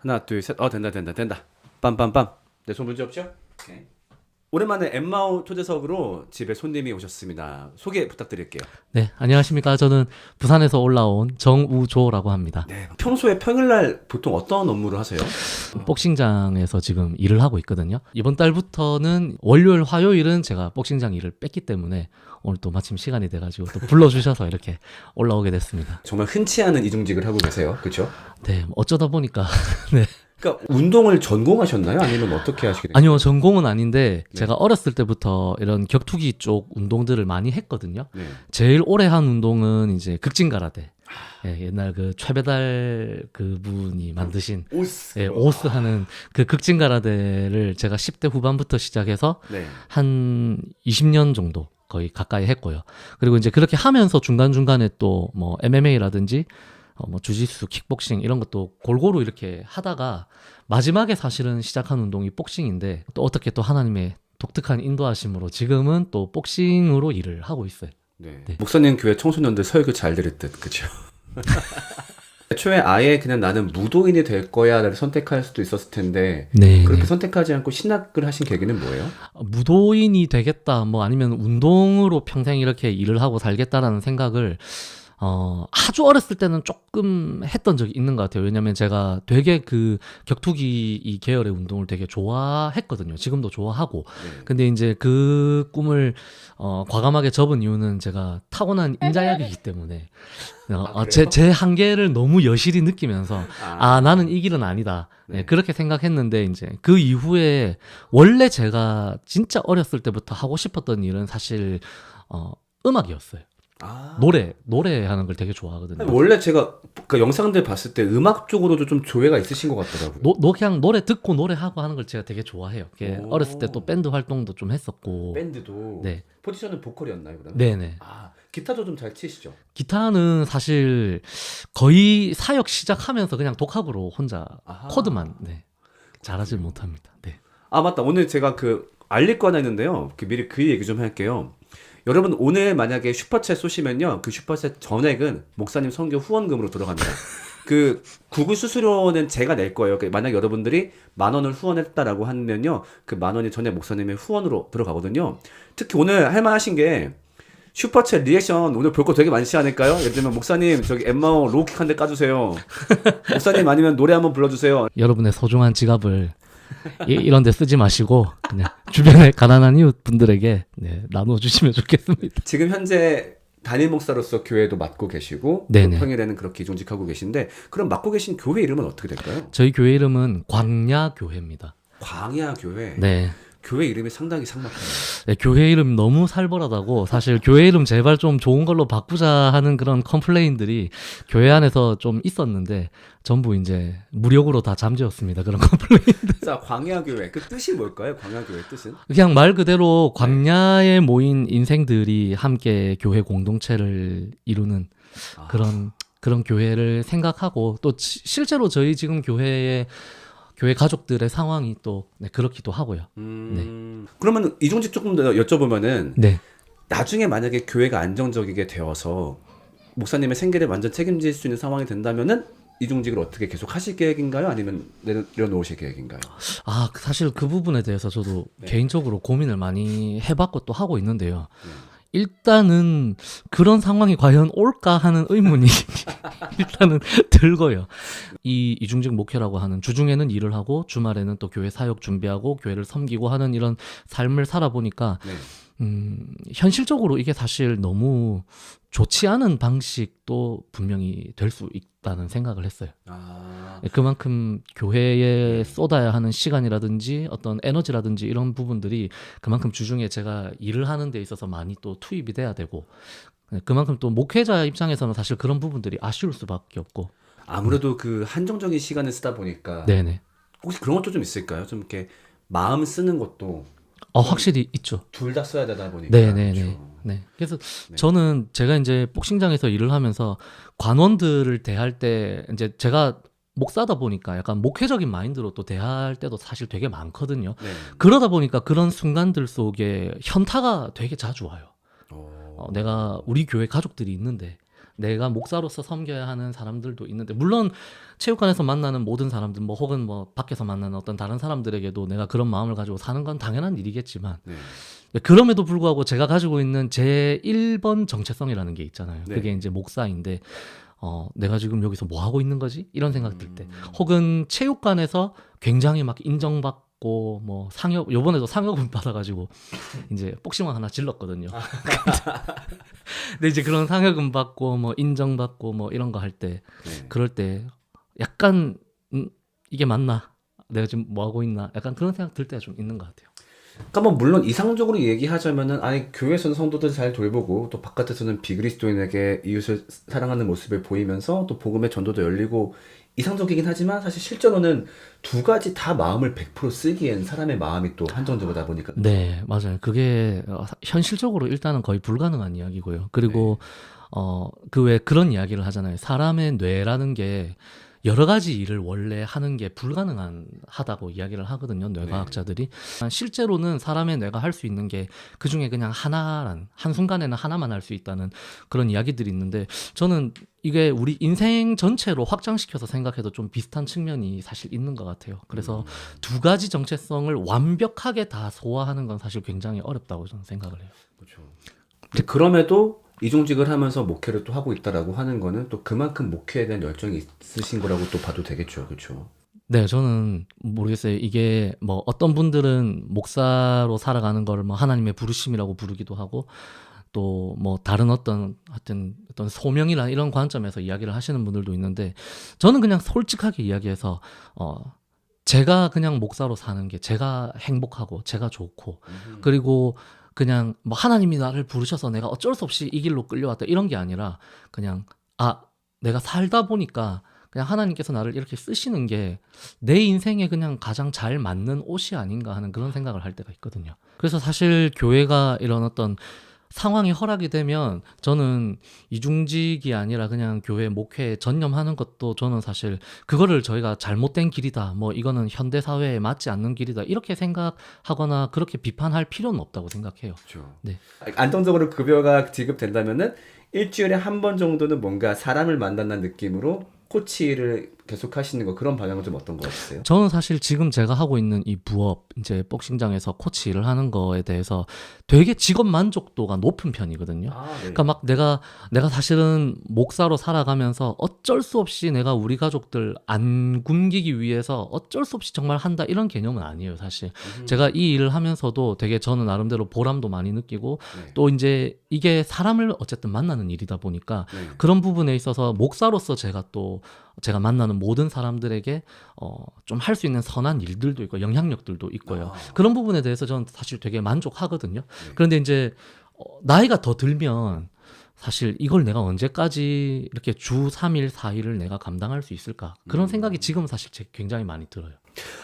하나, 둘, 셋. 된다. 빰빰빰. 네, 손 문제 없죠? 오케이. 오랜만에 엠마오 초대석으로 집에 손님이 오셨습니다. 소개 부탁드릴게요. 네, 안녕하십니까. 저는 부산에서 올라온 정우조라고 합니다. 네. 평소에 평일날 보통 어떤 업무를 하세요? 복싱장에서 지금 일을 하고 있거든요. 이번 달부터는 월요일, 화요일은 제가 복싱장 일을 뺐기 때문에 오늘 또 마침 시간이 돼가지고 또 불러주셔서 이렇게 올라오게 됐습니다. 정말 흔치 않은 이중직을 하고 계세요. 그렇죠? 네, 어쩌다 보니까 네. 그러니까 운동을 전공하셨나요? 아니면 어떻게 하시게 됐어요? 아니요, 전공은 아닌데 네. 제가 어렸을 때부터 이런 격투기 쪽 운동들을 많이 했거든요. 네. 제일 오래 한 운동은 이제 극진가라데. 예, 옛날 그 최배달 그분이 만드신 오스. 예, 오스 하는 그 극진가라데를 제가 10대 후반부터 시작해서 네. 한 20년 정도 거의 가까이 했고요. 그리고 이제 그렇게 하면서 중간중간에 또 뭐 MMA라든지 뭐 주짓수, 킥복싱 이런 것도 골고루 이렇게 하다가 마지막에 사실은 시작한 운동이 복싱인데 또 어떻게 또 하나님의 독특한 인도하심으로 지금은 또 복싱으로 일을 하고 있어요. 네. 네. 목사님 교회 청소년들 설교 잘 들을 듯. 그렇죠? 애초에 아예 그냥 나는 무도인이 될 거야를 선택할 수도 있었을 텐데 네. 그렇게 선택하지 않고 신학을 하신 계기는 뭐예요? 무도인이 되겠다, 뭐 아니면 운동으로 평생 이렇게 일을 하고 살겠다라는 생각을 아주 어렸을 때는 조금 했던 적이 있는 것 같아요. 왜냐면 제가 되게 그 격투기 이 계열의 운동을 되게 좋아했거든요. 지금도 좋아하고. 네. 근데 이제 그 꿈을 과감하게 접은 이유는 제가 타고난 인자약이기 때문에 제 한계를 너무 여실히 느끼면서 나는 이 길은 아니다. 네. 네, 그렇게 생각했는데 이제 그 이후에 원래 제가 진짜 어렸을 때부터 하고 싶었던 일은 사실 음악이었어요. 노래하는 걸 되게 좋아하거든요. 아니, 원래 제가 그 영상들 봤을 때 음악 쪽으로도 좀 조예가 있으신 것 같더라고요. 그냥 노래 듣고 노래하고 하는 걸 제가 되게 좋아해요. 오. 어렸을 때 또 밴드 활동도 좀 했었고. 밴드도 네. 포지션은 보컬이었나요, 그러면? 네네. 기타도 좀 잘 치시죠? 기타는 사실 거의 사역 시작하면서 그냥 독학으로 혼자 아하. 코드만 잘하지 못합니다. 네. 맞다. 오늘 제가 그 알릴 거 하나 있는데요. 미리 그 얘기 좀 할게요. 여러분 오늘 만약에 슈퍼챗 쏘시면요, 그 슈퍼챗 전액은 목사님 선교 후원금으로 들어갑니다. 그 구글 수수료는 제가 낼 거예요. 만약 여러분들이 10,000원을 후원했다라고 하면요, 그 10,000원이 전액 목사님의 후원으로 들어가거든요. 특히 오늘 할만하신 게 슈퍼챗 리액션 오늘 볼 거 되게 많지 않을까요? 예를 들면 목사님 저기 엠마오 로우킥 한 대 까주세요. 목사님 아니면 노래 한번 불러주세요. 여러분의 소중한 지갑을 이런 데 쓰지 마시고 그냥 주변에 가난한 이웃 분들에게 나눠주시면 좋겠습니다. 지금 현재 담임 목사로서 교회도 맡고 계시고 네네. 또 평일에는 그렇게 이중직하고 계신데, 그럼 맡고 계신 교회 이름은 어떻게 될까요? 저희 교회 이름은 광야교회입니다. 광야교회. 네. 교회 이름이 상당히 삭막해요. 네, 교회 이름 너무 살벌하다고 사실 교회 이름 제발 좀 좋은 걸로 바꾸자 하는 그런 컴플레인들이 교회 안에서 좀 있었는데 전부 이제 무력으로 다 잠재웠습니다. 그런 컴플레인들. 자, 광야교회 그 뜻이 뭘까요? 광야교회 뜻은? 그냥 말 그대로 광야에 모인 인생들이 함께 교회 공동체를 이루는 그런 교회를 생각하고, 또 실제로 저희 지금 교회 가족들의 상황이 또 그렇기도 하고요. 그러면 이중직 조금 더 여쭤보면은, 네. 나중에 만약에 교회가 안정적이게 되어서 목사님의 생계를 완전 책임질 수 있는 상황이 된다면은 이중직을 어떻게 계속 하실 계획인가요? 아니면 내려놓으실 계획인가요? 사실 그 부분에 대해서 저도 개인적으로 고민을 많이 해봤고 또 하고 있는데요. 일단은 그런 상황이 과연 올까 하는 의문이 일단은 들고요. 이 이중직 목회라고 하는, 주중에는 일을 하고 주말에는 또 교회 사역 준비하고 교회를 섬기고 하는 이런 삶을 살아보니까 현실적으로 이게 사실 너무 좋지 않은 방식도 분명히 될 수 있다는 생각을 했어요. 그만큼 교회에 쏟아야 하는 시간이라든지 어떤 에너지라든지 이런 부분들이 그만큼 주중에 제가 일을 하는 데 있어서 많이 또 투입이 돼야 되고, 그만큼 또 목회자 입장에서는 사실 그런 부분들이 아쉬울 수밖에 없고. 아무래도 그 한정적인 시간을 쓰다 보니까 네네. 혹시 그런 것도 좀 있을까요? 좀 이렇게 마음 쓰는 것도 확실히 있죠. 둘 다 써야 되다 보니까. 네네네. 그렇죠. 네. 그래서 저는 제가 이제 복싱장에서 일을 하면서 관원들을 대할 때 이제 제가 목사다 보니까 약간 목회적인 마인드로 또 대할 때도 사실 되게 많거든요. 네. 그러다 보니까 그런 순간들 속에 현타가 되게 자주 와요. 내가 우리 교회 가족들이 있는데 내가 목사로서 섬겨야 하는 사람들도 있는데 물론 체육관에서 만나는 모든 사람들 뭐 혹은 뭐 밖에서 만나는 어떤 다른 사람들에게도 내가 그런 마음을 가지고 사는 건 당연한 일이겠지만 네. 그럼에도 불구하고 제가 가지고 있는 제 1번 정체성이라는 게 있잖아요. 네. 그게 이제 목사인데 내가 지금 여기서 뭐 하고 있는 거지? 이런 생각 들 때 혹은 체육관에서 굉장히 막 인정받고 뭐 상여 요번에도 상여금 받아가지고 이제 복싱왕 하나 질렀거든요. 근데 이제 그런 상여금 받고 뭐 인정받고 뭐 이런 거 할 때 네. 그럴 때 약간 이게 맞나? 내가 지금 뭐 하고 있나? 약간 그런 생각 들 때가 좀 있는 것 같아요. 그러니까 뭐 물론 이상적으로 얘기하자면은 아니 교회에서는 성도들 잘 돌보고 또 바깥에서는 비그리스도인에게 이웃을 사랑하는 모습을 보이면서 또 복음의 전도도 열리고 이상적이긴 하지만 사실 실제로는 두 가지 다 마음을 100% 쓰기엔 사람의 마음이 또 한정적이다 보니까 네, 맞아요. 그게 현실적으로 일단은 거의 불가능한 이야기고요. 그리고 그 왜 그런 이야기를 하잖아요. 사람의 뇌라는 게 여러 가지 일을 원래 하는 게 불가능하다고 이야기를 하거든요. 뇌과학자들이. 실제로는 사람의 뇌가 할 수 있는 게 그중에 그냥 한순간에는 하나만 할 수 있다는 그런 이야기들이 있는데 저는 이게 우리 인생 전체로 확장시켜서 생각해도 좀 비슷한 측면이 사실 있는 것 같아요. 그래서 두 가지 정체성을 완벽하게 다 소화하는 건 사실 굉장히 어렵다고 저는 생각을 해요. 그렇죠. 근데 그럼에도 이중직을 하면서 목회를 또 하고 있다라고 하는 거는 또 그만큼 목회에 대한 열정이 있으신 거라고 또 봐도 되겠죠. 그렇죠. 네, 저는 모르겠어요. 이게 뭐 어떤 분들은 목사로 살아가는 걸 뭐 하나님의 부르심이라고 부르기도 하고 또 뭐 다른 어떤 소명이나 이런 관점에서 이야기를 하시는 분들도 있는데 저는 그냥 솔직하게 이야기해서 제가 그냥 목사로 사는 게 제가 행복하고 제가 좋고 그리고 그냥 뭐 하나님이 나를 부르셔서 내가 어쩔 수 없이 이 길로 끌려왔다 이런 게 아니라 그냥 내가 살다 보니까 그냥 하나님께서 나를 이렇게 쓰시는 게 내 인생에 그냥 가장 잘 맞는 옷이 아닌가 하는 그런 생각을 할 때가 있거든요. 그래서 사실 교회가 이런 어떤 상황이 허락이 되면 저는 이중직이 아니라 그냥 교회 목회에 전념하는 것도 저는 사실 그거를 저희가 잘못된 길이다 뭐 이거는 현대 사회에 맞지 않는 길이다 이렇게 생각하거나 그렇게 비판할 필요는 없다고 생각해요. 그렇죠. 네. 안정적으로 급여가 지급된다면은 일주일에 한 번 정도는 뭔가 사람을 만난다는 느낌으로 코치를 계속 하시는 거 그런 방향은 좀 어떤 거 같으세요? 저는 사실 지금 제가 하고 있는 이 부업, 이제 복싱장에서 코치 일을 하는 거에 대해서 되게 직업 만족도가 높은 편이거든요. 네. 그러니까 막 내가 사실은 목사로 살아가면서 어쩔 수 없이 내가 우리 가족들 안 굶기기 위해서 어쩔 수 없이 정말 한다 이런 개념은 아니에요, 사실. 제가 이 일을 하면서도 되게 저는 나름대로 보람도 많이 느끼고 네. 또 이제 이게 사람을 어쨌든 만나는 일이다 보니까 네. 그런 부분에 있어서 목사로서 제가 만나는 모든 사람들에게 좀 할 수 있는 선한 일들도 있고 영향력들도 있고요. 그런 부분에 대해서 저는 사실 되게 만족하거든요. 그런데 이제 나이가 더 들면 사실 이걸 내가 언제까지 이렇게 주 3일, 4일을 내가 감당할 수 있을까? 그런 생각이 지금 사실 굉장히 많이 들어요.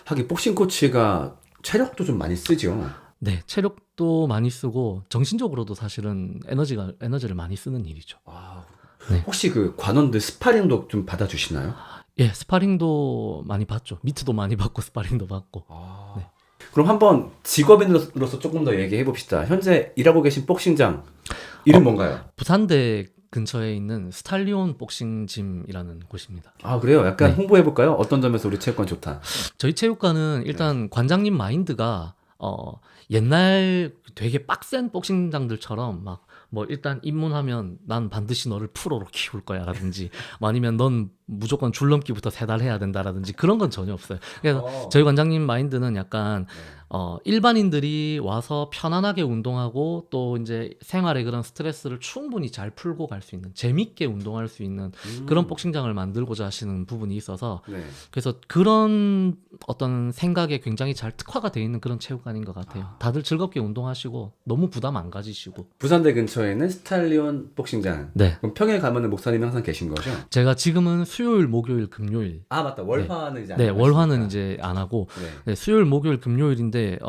하긴 복싱 코치가 체력도 좀 많이 쓰죠. 네, 체력도 많이 쓰고 정신적으로도 사실은 에너지를 많이 쓰는 일이죠. 네. 혹시 그 관원들 스파링도 좀 받아주시나요? 예, 스파링도 많이 받죠. 미트도 많이 받고 스파링도 받고. 네. 그럼 한번 직업인으로서 조금 더 얘기해 봅시다. 현재 일하고 계신 복싱장 이름 뭔가요? 부산대 근처에 있는 스탈리온 복싱짐이라는 곳입니다. 그래요? 약간 네. 홍보해 볼까요? 어떤 점에서 우리 체육관 좋다. 저희 체육관은 일단 관장님 마인드가 옛날 되게 빡센 복싱장들처럼 막 뭐 일단 입문하면 난 반드시 너를 프로로 키울 거야 라든지 뭐 아니면 넌 무조건 줄넘기부터 3달 해야 된다라든지 그런 건 전혀 없어요. 그래서 저희 관장님 마인드는 약간 일반인들이 와서 편안하게 운동하고 또 이제 생활의 그런 스트레스를 충분히 잘 풀고 갈 수 있는 재밌게 운동할 수 있는 그런 복싱장을 만들고자 하시는 부분이 있어서 네. 그래서 그런 어떤 생각에 굉장히 잘 특화가 되어 있는 그런 체육관인 것 같아요. 다들 즐겁게 운동하시고 너무 부담 안 가지시고. 부산대 근처에는 스탈리온 복싱장. 네. 그럼 평일 가면은 목사님이 항상 계신 거죠? 제가 지금은 수요일, 목요일, 금요일. 맞다. 월화는 이제 안 네, 하시니까. 월화는 이제 안 하고 네, 수요일, 목요일, 금요일인데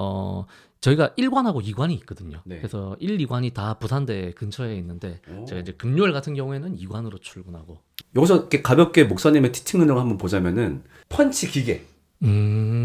저희가 1관하고 2관이 있거든요. 네. 그래서 1, 2관이 다 부산대 근처에 있는데 제가 이제 금요일 같은 경우에는 2관으로 출근하고. 여기서 이렇게 가볍게 목사님의 티칭 능력을 한번 보자면은 펀치 기계.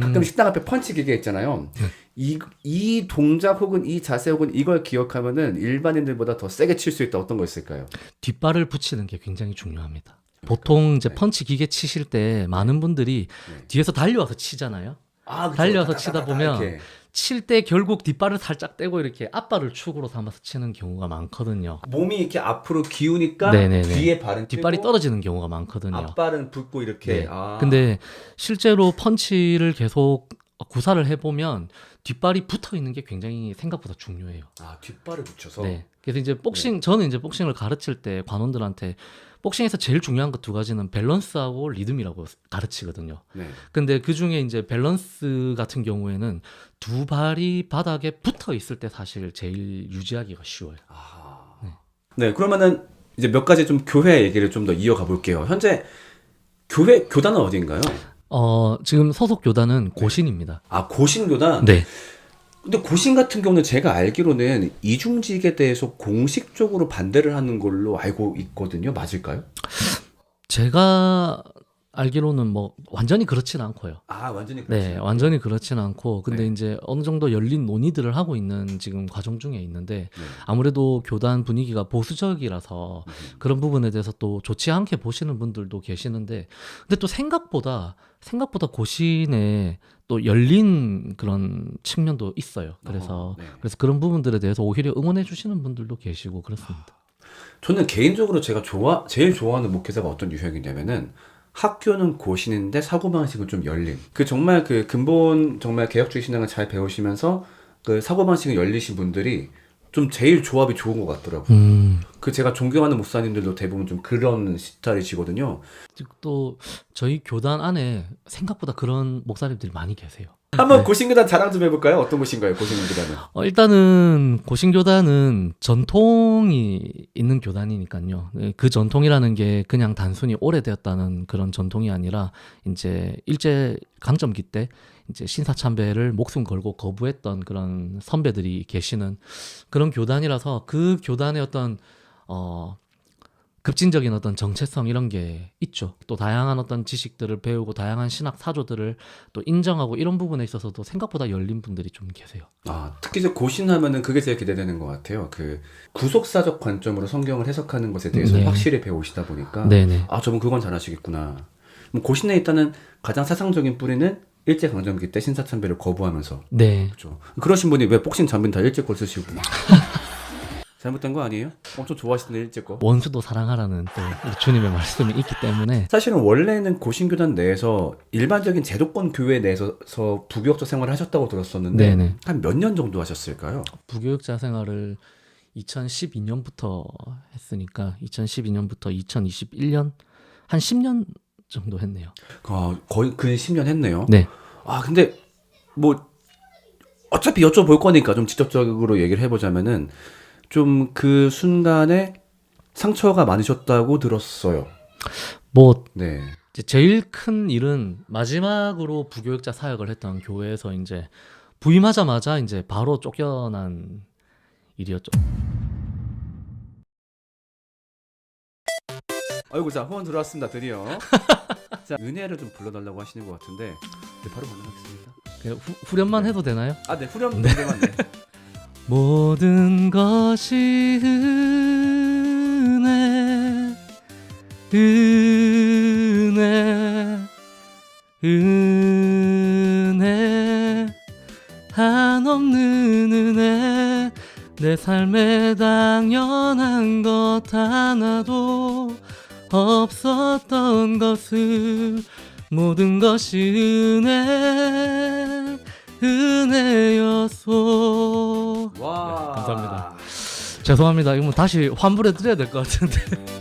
가끔 식당 앞에 펀치 기계 있잖아요. 이 동작 혹은 이 자세 혹은 이걸 기억하면은 일반인들보다 더 세게 칠 수 있다. 어떤 거 있을까요? 뒷발을 붙이는 게 굉장히 중요합니다. 보통 이제 네. 펀치 기계 치실 때 많은 분들이 네. 뒤에서 달려와서 치잖아요. 아, 그쵸. 달려서 치다 보면 이렇게. 칠 때 결국 뒷발을 살짝 떼고 이렇게 앞발을 축으로 삼아서 치는 경우가 많거든요. 몸이 이렇게 앞으로 기우니까 네네네. 뒤에 발은 뒷발이 뛰고 떨어지는 경우가 많거든요. 앞발은 붙고 이렇게. 네. 아. 근데 실제로 펀치를 계속 구사를 해보면 뒷발이 붙어 있는 게 굉장히 생각보다 중요해요. 아, 뒷발을 붙여서. 네. 그래서 이제 저는 이제 복싱을 가르칠 때 관원들한테 복싱에서 제일 중요한 것 두 가지는 밸런스하고 리듬이라고 가르치거든요. 네. 근데 그 중에 이제 밸런스 같은 경우에는 두 발이 바닥에 붙어 있을 때 사실 제일 유지하기가 쉬워요. 아. 네. 네, 그러면은 이제 몇 가지 좀 교회 얘기를 좀 더 이어가 볼게요. 현재 교단은 어디인가요? 지금 소속 교단은 고신입니다. 아, 고신교단? 네. 근데 고신 같은 경우는 제가 알기로는 이중직에 대해서 공식적으로 반대를 하는 걸로 알고 있거든요. 맞을까요? 제가 알기로는 뭐 완전히 그렇진 않고요. 아, 완전히 네, 그렇지. 완전히 그렇진 않고, 근데 네. 이제 어느 정도 열린 논의들을 하고 있는 지금 과정 중에 있는데, 네. 아무래도 교단 분위기가 보수적이라서 그런 부분에 대해서 또 좋지 않게 보시는 분들도 계시는데, 근데 또 생각보다 고신에 또 열린 그런 측면도 있어요. 그래서 네. 그런 부분들에 대해서 오히려 응원해 주시는 분들도 계시고 그렇습니다. 저는 개인적으로 제가 제일 좋아하는 목회자가 어떤 유형이냐면은 학교는 고신인데 사고방식은 좀 열린. 정말 근본 정말 개혁주의 신앙을 잘 배우시면서 그 사고방식이 열리신 분들이 좀 제일 조합이 좋은 것 같더라고요. 제가 존경하는 목사님들도 대부분 좀 그런 스타일이시거든요. 또 저희 교단 안에 생각보다 그런 목사님들이 많이 계세요. 한번 고신교단 자랑 좀 해볼까요? 어떤 곳인가요, 고신교단은? 일단은 고신교단은 전통이 있는 교단이니까요. 그 전통이라는 게 그냥 단순히 오래되었다는 그런 전통이 아니라 이제 일제 강점기 때 이제 신사참배를 목숨 걸고 거부했던 그런 선배들이 계시는 그런 교단이라서 그 교단의 어떤 급진적인 어떤 정체성 이런 게 있죠. 또 다양한 어떤 지식들을 배우고 다양한 신학 사조들을 또 인정하고 이런 부분에 있어서도 생각보다 열린 분들이 좀 계세요. 아, 특히 이제 고신하면은 그게 제일 기대되는 것 같아요. 구속사적 관점으로 성경을 해석하는 것에 대해서 네. 확실히 배우시다 보니까 네네. 아, 저분 그건 잘하시겠구나. 고신에 있다는 가장 사상적인 뿌리는 일제강점기 때 신사참배를 거부하면서. 네. 그렇죠. 그러신 분이 왜 복싱 장비는 다 일제 걸 쓰시고 잘못된 거 아니에요? 엄청 좋아하시던 일제 거. 원수도 사랑하라는 또 우리 주님의 말씀이 있기 때문에 사실은 원래는 고신교단 내에서 일반적인 제도권 교회 내에서 부교역자 생활을 하셨다고 들었었는데 네네. 한 몇 년 정도 하셨을까요? 부교육자 생활을 2012년부터 했으니까 2012년부터 2021년 한 10년 정도 했네요. 거의 근 10년 했네요. 네. 아, 근데 뭐 어차피 여쭤볼 거니까 좀 직접적으로 얘기를 해보자면은 좀 그 순간에 상처가 많으셨다고 들었어요. 뭐 네. 이제 제일 큰 일은 마지막으로 부교육자 사역을 했던 교회에서 이제 부임하자마자 이제 바로 쫓겨난 일이었죠. 아이고, 자, 후원 들어왔습니다. 드디어. 자, 은혜를 좀 불러달라고 하시는 것 같은데 네, 바로 가능하겠습니다. 그냥 후렴만 해도 되나요? 아, 네, 후렴 노래만. 네. 모든 것이 은혜 한없는 은혜 내 삶에 당연한 것 하나도 없었던 것을 모든 것이 은혜였소. 와. 감사합니다. 죄송합니다. 이거 뭐 다시 환불해 드려야 될 것 같은데. 네.